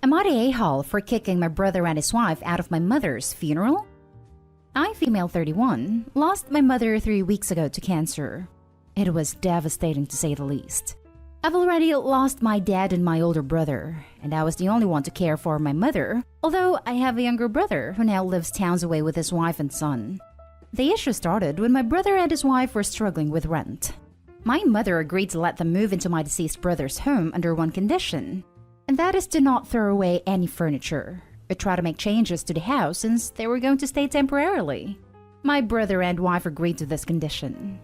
Am I the a-hole for kicking my brother and his wife out of my mother's funeral? I, female 31, lost my mother 3 weeks ago to cancer. It was devastating to say the least. I've already lost my dad and my older brother, and I was the only one to care for my mother, although I have a younger brother who now lives towns away with his wife and son. The issue started when my brother and his wife were struggling with rent. My mother agreed to let them move into my deceased brother's home under one condition, and that is to not throw away any furniture or try to make changes to the house since they were going to stay temporarily. My brother and wife agreed to this condition.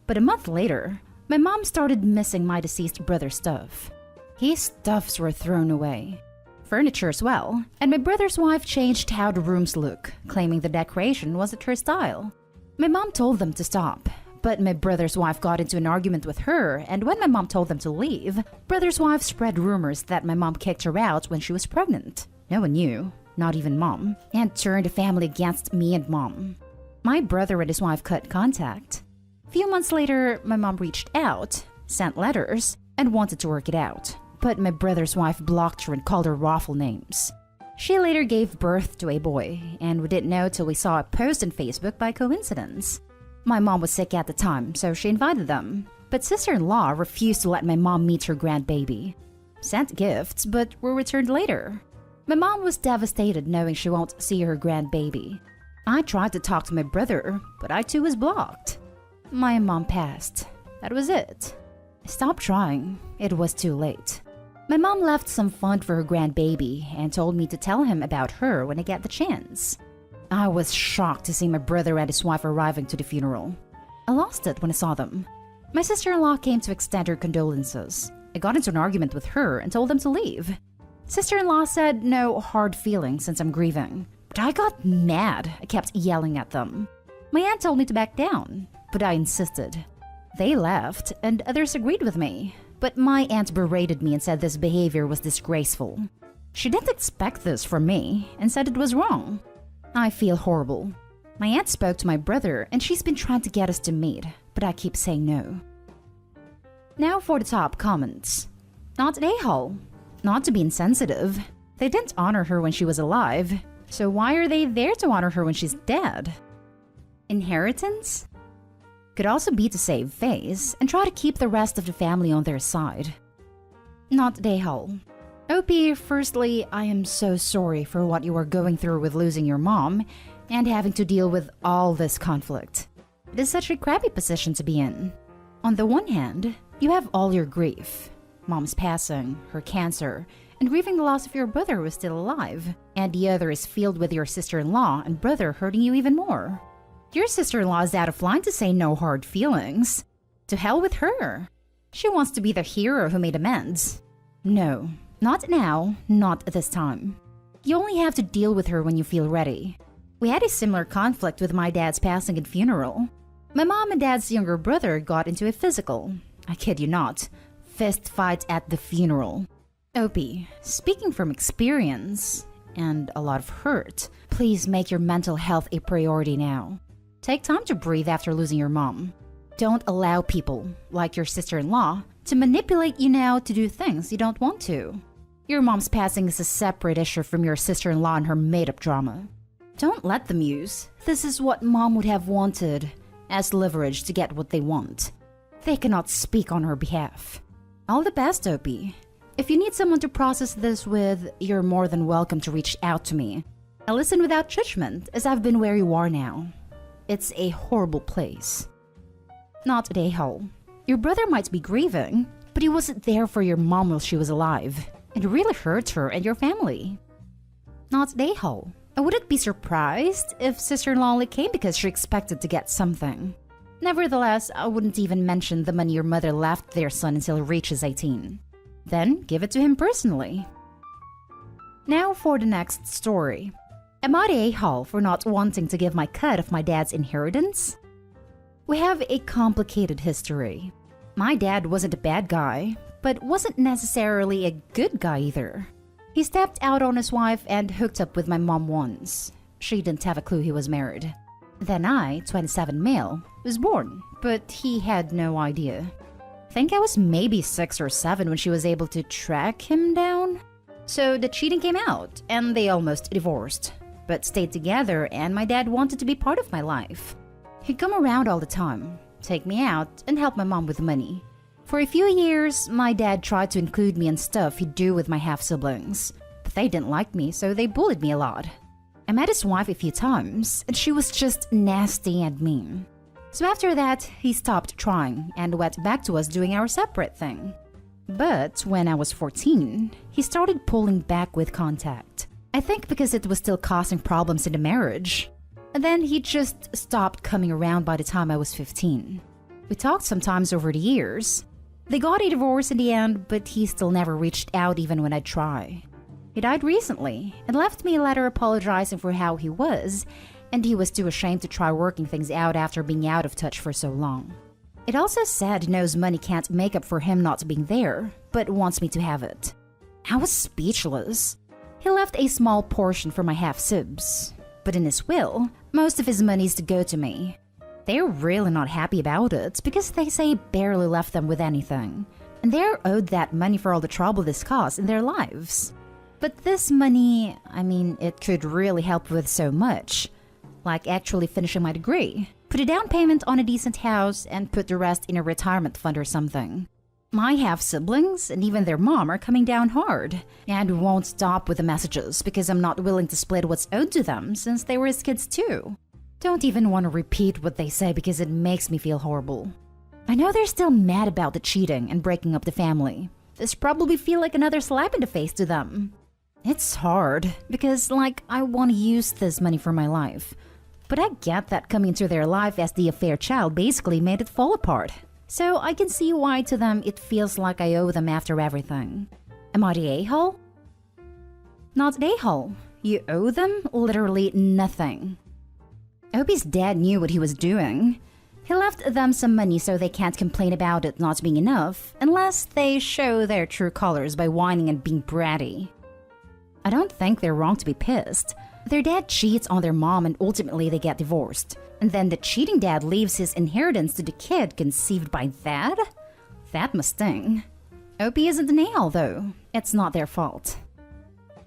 But a month later, my mom started missing my deceased brother's stuff. His stuffs were thrown away. Furniture as well, and my brother's wife changed how the rooms look, claiming the decoration wasn't her style. My mom told them to stop, but my brother's wife got into an argument with her, and when my mom told them to leave, brother's wife spread rumors that my mom kicked her out when she was pregnant. No one knew, not even mom, and turned the family against me and mom. My brother and his wife cut contact. A few months later, my mom reached out, sent letters, and wanted to work it out. But my brother's wife blocked her and called her awful names. She later gave birth to a boy, and we didn't know till we saw a post on Facebook by coincidence. My mom was sick at the time, so she invited them. But sister-in-law refused to let my mom meet her grandbaby. Sent gifts, but were returned later. My mom was devastated knowing she won't see her grandbaby. I tried to talk to my brother, but I too was blocked. My mom passed. That was it. I stopped trying. It was too late. My mom left some fund for her grandbaby and told me to tell him about her when I get the chance. I was shocked to see my brother and his wife arriving to the funeral. I lost it when I saw them. My sister-in-law came to extend her condolences. I got into an argument with her and told them to leave. Sister-in-law said no hard feelings since I'm grieving. But I got mad. I kept yelling at them. My aunt told me to back down, but I insisted. They left, and others agreed with me. But my aunt berated me and said this behavior was disgraceful. She didn't expect this from me and said it was wrong. I feel horrible. My aunt spoke to my brother and she's been trying to get us to meet, but I keep saying no. Now for the top comments. Not an a-hole. Not to be insensitive. They didn't honor her when she was alive, so why are they there to honor her when she's dead? Inheritance? Could also be to save face and try to keep the rest of the family on their side. Not an a-hole. OP, firstly, I am so sorry for what you are going through with losing your mom and having to deal with all this conflict. It is such a crappy position to be in. On the one hand, you have all your grief. Mom's passing, her cancer, and grieving the loss of your brother who is still alive. And the other is filled with your sister-in-law and brother hurting you even more. Your sister-in-law is out of line to say no hard feelings. To hell with her. She wants to be the hero who made amends. No. Not now, not this time. You only have to deal with her when you feel ready. We had a similar conflict with my dad's passing and funeral. My mom and dad's younger brother got into a physical. I kid you not. Fist fight at the funeral. Opie, speaking from experience and a lot of hurt, please make your mental health a priority now. Take time to breathe after losing your mom. Don't allow people, like your sister-in-law, to manipulate you now to do things you don't want to. Your mom's passing is a separate issue from your sister-in-law and her made-up drama. Don't let them use "this is what mom would have wanted" as leverage to get what they want. They cannot speak on her behalf. All the best, Opie. If you need someone to process this with, you're more than welcome to reach out to me. I listen without judgment, as I've been where you are now. It's a horrible place. Not an a-hole. Your brother might be grieving, but he wasn't there for your mom while she was alive. It really hurts her and your family. Not an a-hole. I wouldn't be surprised if sister-in-law only came because she expected to get something. Nevertheless, I wouldn't even mention the money your mother left their son until he reaches 18. Then give it to him personally. Now for the next story. Am I the a-hole for not wanting to give my cut of my dad's inheritance? We have a complicated history. My dad wasn't a bad guy, but wasn't necessarily a good guy either. He stepped out on his wife and hooked up with my mom once. She didn't have a clue he was married. Then I, 27 male, was born, but he had no idea. I think I was maybe 6 or 7 when she was able to track him down. So the cheating came out, and they almost divorced, but stayed together, and my dad wanted to be part of my life. He'd come around all the time, take me out, and help my mom with money. For a few years, my dad tried to include me in stuff he'd do with my half-siblings, but they didn't like me, so they bullied me a lot. I met his wife a few times, and she was just nasty and mean. So after that, he stopped trying and went back to us doing our separate thing. But when I was 14, he started pulling back with contact. I think because it was still causing problems in the marriage. And then he just stopped coming around by the time I was 15. We talked sometimes over the years. They got a divorce in the end, but he still never reached out even when I'd try. He died recently and left me a letter apologizing for how he was, and he was too ashamed to try working things out after being out of touch for so long. It also said he knows money can't make up for him not being there, but wants me to have it. I was speechless. He left a small portion for my half-sibs, but in his will, most of his money is to go to me. They're really not happy about it because they say he barely left them with anything, and they're owed that money for all the trouble this caused in their lives. But this money, it could really help with so much, like actually finishing my degree, put a down payment on a decent house, and put the rest in a retirement fund or something. My half-siblings and even their mom are coming down hard and won't stop with the messages because I'm not willing to split what's owed to them since they were his kids too. Don't even want to repeat what they say because it makes me feel horrible. I know they're still mad about the cheating and breaking up the family. This probably feel like another slap in the face to them. It's hard because I want to use this money for my life. But I get that coming into their life as the affair child basically made it fall apart. So I can see why to them it feels like I owe them after everything. Am I the a-hole? Not the a-hole. You owe them literally nothing. Opie's dad knew what he was doing. He left them some money so they can't complain about it not being enough unless they show their true colors by whining and being bratty. I don't think they're wrong to be pissed. Their dad cheats on their mom and ultimately they get divorced. And then the cheating dad leaves his inheritance to the kid conceived by dad? That must sting. Opie isn't an a-hole though. It's not their fault.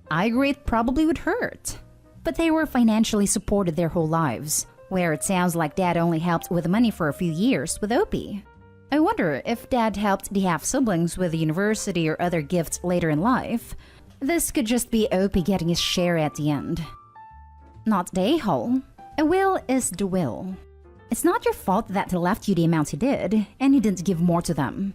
I agree it probably would hurt. But they were financially supported their whole lives, where it sounds like dad only helped with money for a few years with Opie. I wonder if dad helped the half-siblings with the university or other gifts later in life. This could just be Opie getting his share at the end. Not the a-hole. A will is the will. It's not your fault that he left you the amount he did, and he didn't give more to them.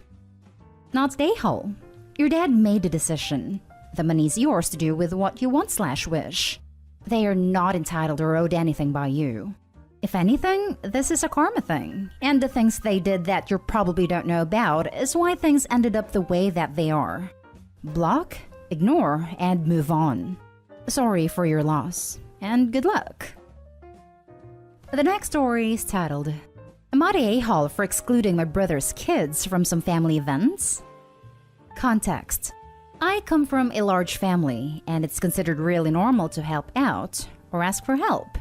Not the a-hole. Your dad made the decision. The money's yours to do with what you want/wish. They are not entitled or owed anything by you. If anything, this is a karma thing, and the things they did that you probably don't know about is why things ended up the way that they are. Block, ignore, and move on. Sorry for your loss, and good luck. The next story is titled, Am I the a-hole for excluding my brother's kids from some family events? Context. I come from a large family, and it's considered really normal to help out or ask for help.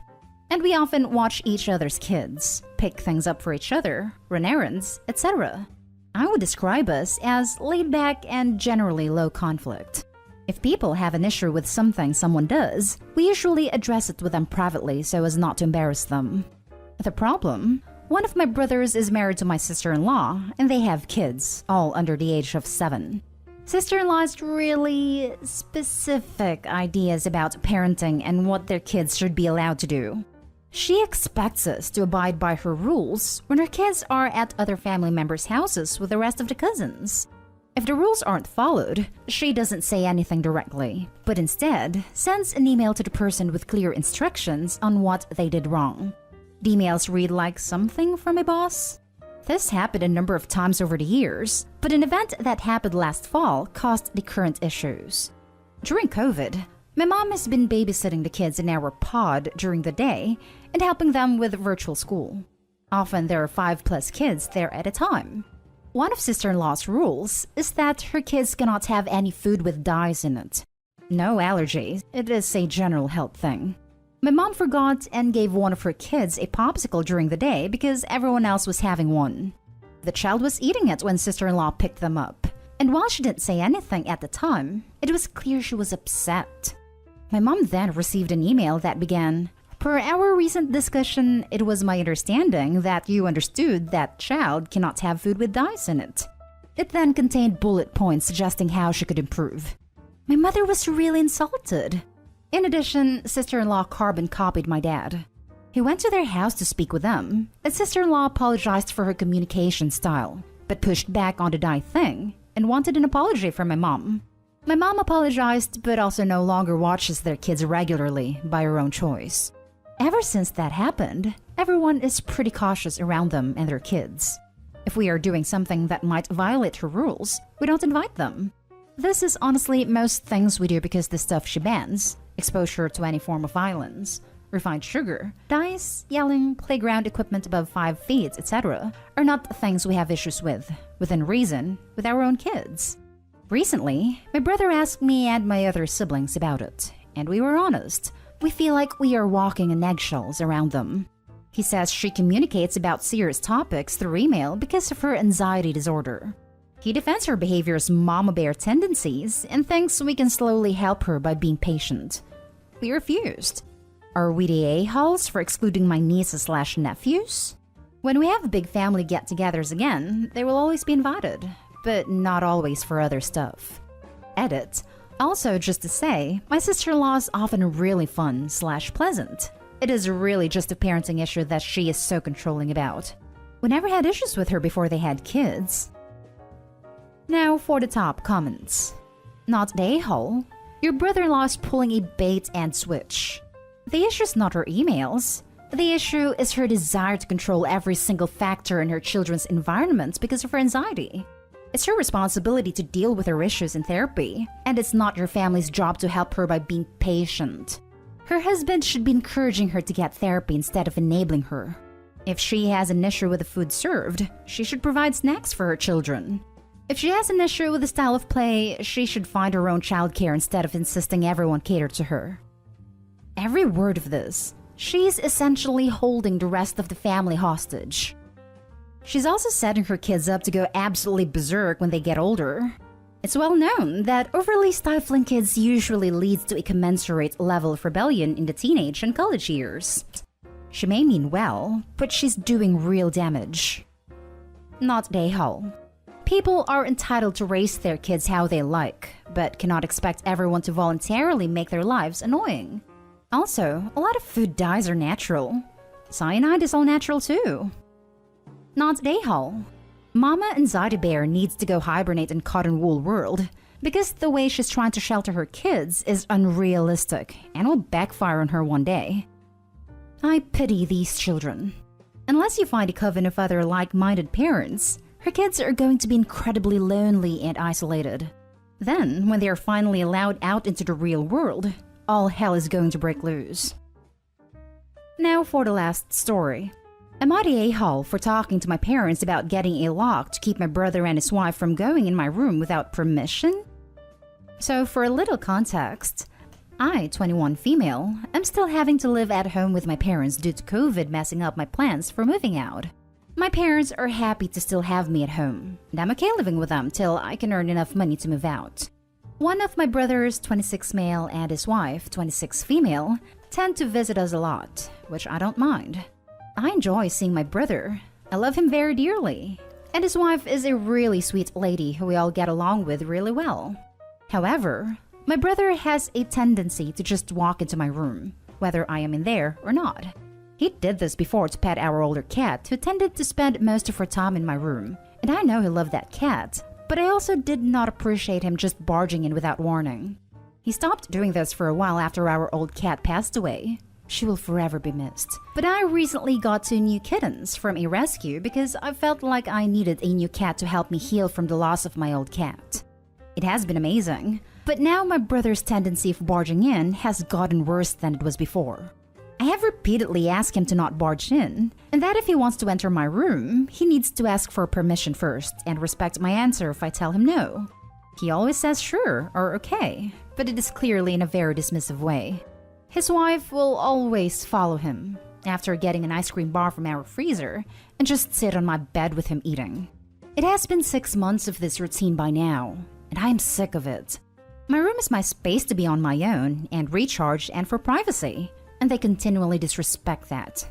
And we often watch each other's kids, pick things up for each other, run errands, etc. I would describe us as laid back and generally low conflict. If people have an issue with something someone does, we usually address it with them privately so as not to embarrass them. The problem? One of my brothers is married to my sister-in-law, and they have kids, all under the age of 7. Sister-in-law has really specific ideas about parenting and what their kids should be allowed to do. She expects us to abide by her rules when her kids are at other family members' houses with the rest of the cousins. If the rules aren't followed, she doesn't say anything directly, but instead sends an email to the person with clear instructions on what they did wrong. The emails read like something from a boss. This happened a number of times over the years, but an event that happened last fall caused the current issues. During COVID, my mom has been babysitting the kids in our pod during the day and helping them with virtual school. Often there are 5+ kids there at a time. One of sister-in-law's rules is that her kids cannot have any food with dyes in it. No allergies, it is a general health thing. My mom forgot and gave one of her kids a popsicle during the day because everyone else was having one. The child was eating it when sister-in-law picked them up, And while she didn't say anything at the time, it was clear she was upset. My mom then received an email that began, "Per our recent discussion, it was my understanding that you understood that child cannot have food with dyes in it." It then contained bullet points suggesting how she could improve. My mother was really insulted. In addition, sister-in-law carbon copied my dad. He went to their house to speak with them, and sister-in-law apologized for her communication style, but pushed back on the dye thing and wanted an apology from my mom. My mom apologized, but also no longer watches their kids regularly by her own choice. Ever since that happened, everyone is pretty cautious around them and their kids. If we are doing something that might violate her rules, we don't invite them. This is honestly most things we do because the stuff she bans, exposure to any form of violence, refined sugar, dyes, yelling, playground equipment above 5 feet, etc., are not things we have issues with, within reason, with our own kids. Recently, my brother asked me and my other siblings about it, and we were honest. We feel like we are walking on eggshells around them. He says she communicates about serious topics through email because of her anxiety disorder. He defends her behavior's mama bear tendencies and thinks we can slowly help her by being patient. We refused. Are we the a-holes for excluding my nieces/nephews? When we have big family get-togethers again, they will always be invited, but not always for other stuff. Edit. Also, just to say, my sister-in-law is often really fun/pleasant. It is really just a parenting issue that she is so controlling about. We never had issues with her before they had kids. Now for the top comments. Not the a-hole. Your brother-in-law is pulling a bait and switch. The issue is not her emails. The issue is her desire to control every single factor in her children's environment because of her anxiety. It's her responsibility to deal with her issues in therapy, and it's not your family's job to help her by being patient. Her husband should be encouraging her to get therapy instead of enabling her. If she has an issue with the food served, she should provide snacks for her children. If she has an issue with the style of play, she should find her own childcare instead of insisting everyone cater to her. Every word of this, she's essentially holding the rest of the family hostage. She's also setting her kids up to go absolutely berserk when they get older. It's well known that overly stifling kids usually leads to a commensurate level of rebellion in the teenage and college years. She may mean well, but she's doing real damage. Not the a-hole. People are entitled to raise their kids how they like, but cannot expect everyone to voluntarily make their lives annoying. Also, a lot of food dyes are natural. Cyanide is all natural too. Not the a-hole. Mama Anxiety Bear needs to go hibernate in cotton wool world because the way she's trying to shelter her kids is unrealistic and will backfire on her one day. I pity these children. Unless you find a coven of other like-minded parents, her kids are going to be incredibly lonely and isolated. Then, when they are finally allowed out into the real world, all hell is going to break loose. Now for the last story. Am I the a-hole for talking to my parents about getting a lock to keep my brother and his wife from going in my room without permission? So for a little context, I, 21 female, am still having to live at home with my parents due to COVID messing up my plans for moving out. My parents are happy to still have me at home, and I'm okay living with them till I can earn enough money to move out. One of my brothers, 26 male, and his wife, 26 female, tend to visit us a lot, which I don't mind. I enjoy seeing my brother. I love him very dearly. And his wife is a really sweet lady who we all get along with really well. However, my brother has a tendency to just walk into my room, whether I am in there or not. He did this before to pet our older cat, who tended to spend most of her time in my room. And I know he loved that cat, but I also did not appreciate him just barging in without warning. He stopped doing this for a while after our old cat passed away. She will forever be missed. But I recently got 2 new kittens from a rescue because I felt like I needed a new cat to help me heal from the loss of my old cat. It has been amazing, but now my brother's tendency of barging in has gotten worse than it was before. I have repeatedly asked him to not barge in, and that if he wants to enter my room, he needs to ask for permission first and respect my answer if I tell him no. He always says sure or okay, but it is clearly in a very dismissive way. His wife will always follow him after getting an ice cream bar from our freezer and just sit on my bed with him eating. It has been 6 months of this routine by now, and I am sick of it. My room is my space to be on my own and recharge and for privacy, and they continually disrespect that.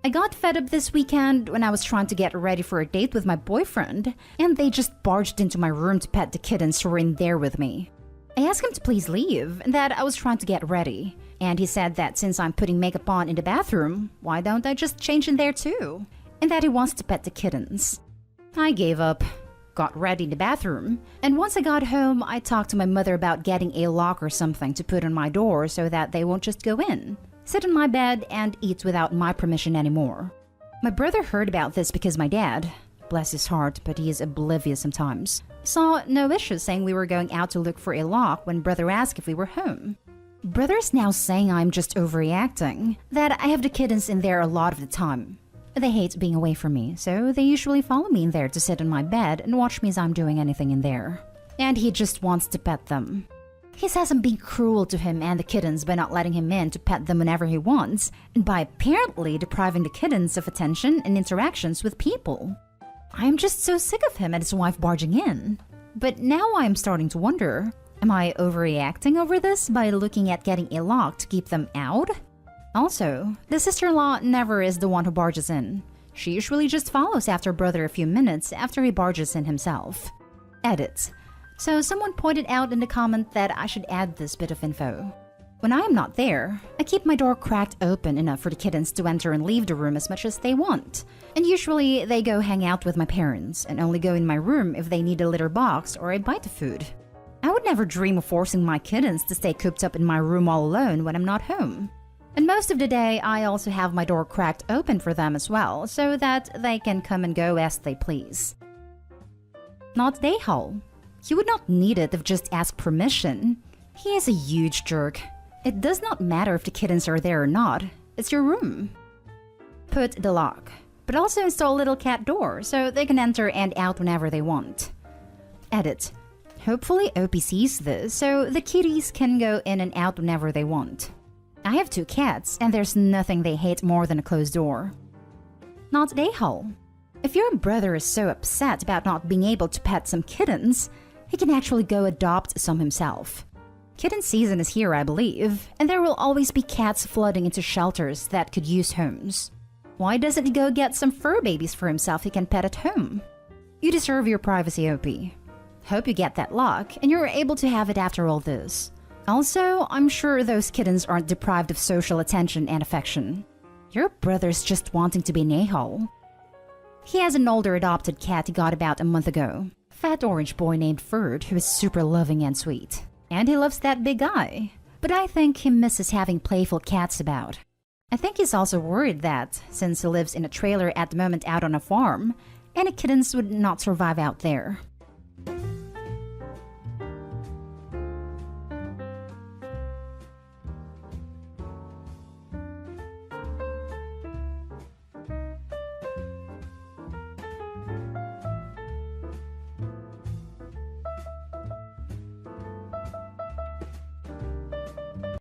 I got fed up this weekend when I was trying to get ready for a date with my boyfriend, and they just barged into my room to pet the kittens who were in there with me. I asked him to please leave and that I was trying to get ready, and he said that since I'm putting makeup on in the bathroom, why don't I just change in there too? And that he wants to pet the kittens. I gave up, got ready in the bathroom, and once I got home, I talked to my mother about getting a lock or something to put on my door so that they won't just go in, sit on my bed, and eat without my permission anymore. My brother heard about this because my dad, bless his heart, but he is oblivious sometimes, saw no issue saying we were going out to look for a lock when brother asked if we were home. Brother's now saying I'm just overreacting, that I have the kittens in there a lot of the time. They hate being away from me, so they usually follow me in there to sit on my bed and watch me as I'm doing anything in there. And he just wants to pet them. He says I'm being cruel to him and the kittens by not letting him in to pet them whenever he wants, and by apparently depriving the kittens of attention and interactions with people. I am just so sick of him and his wife barging in. But now I am starting to wonder, am I overreacting over this by looking at getting a lock to keep them out? Also, the sister-in-law never is the one who barges in. She usually just follows after brother a few minutes after he barges in himself. Edit. So someone pointed out in the comment that I should add this bit of info. When I am not there, I keep my door cracked open enough for the kittens to enter and leave the room as much as they want. And usually they go hang out with my parents and only go in my room if they need a litter box or a bite of food. I would never dream of forcing my kittens to stay cooped up in my room all alone when I'm not home. And most of the day, I also have my door cracked open for them as well, so that they can come and go as they please. Not Dayhall. You would not need it if just asked permission. He is a huge jerk. It does not matter if the kittens are there or not. It's your room. Put the lock, but also install a little cat door so they can enter and out whenever they want. Edit. Hopefully OP sees this so the kitties can go in and out whenever they want. I have 2 cats, and there's nothing they hate more than a closed door. Not Dayhall. If your brother is so upset about not being able to pet some kittens, he can actually go adopt some himself. Kitten season is here, I believe, and there will always be cats flooding into shelters that could use homes. Why doesn't he go get some fur babies for himself he can pet at home? You deserve your privacy, OP. Hope you get that lock, and you're able to have it after all this. Also, I'm sure those kittens aren't deprived of social attention and affection. Your brother's just wanting to be an a-hole. He has an older adopted cat he got about a month ago. Fat orange boy named Ferd, who is super loving and sweet. And he loves that big guy. But I think he misses having playful cats about. I think he's also worried that, since he lives in a trailer at the moment out on a farm, any kittens would not survive out there.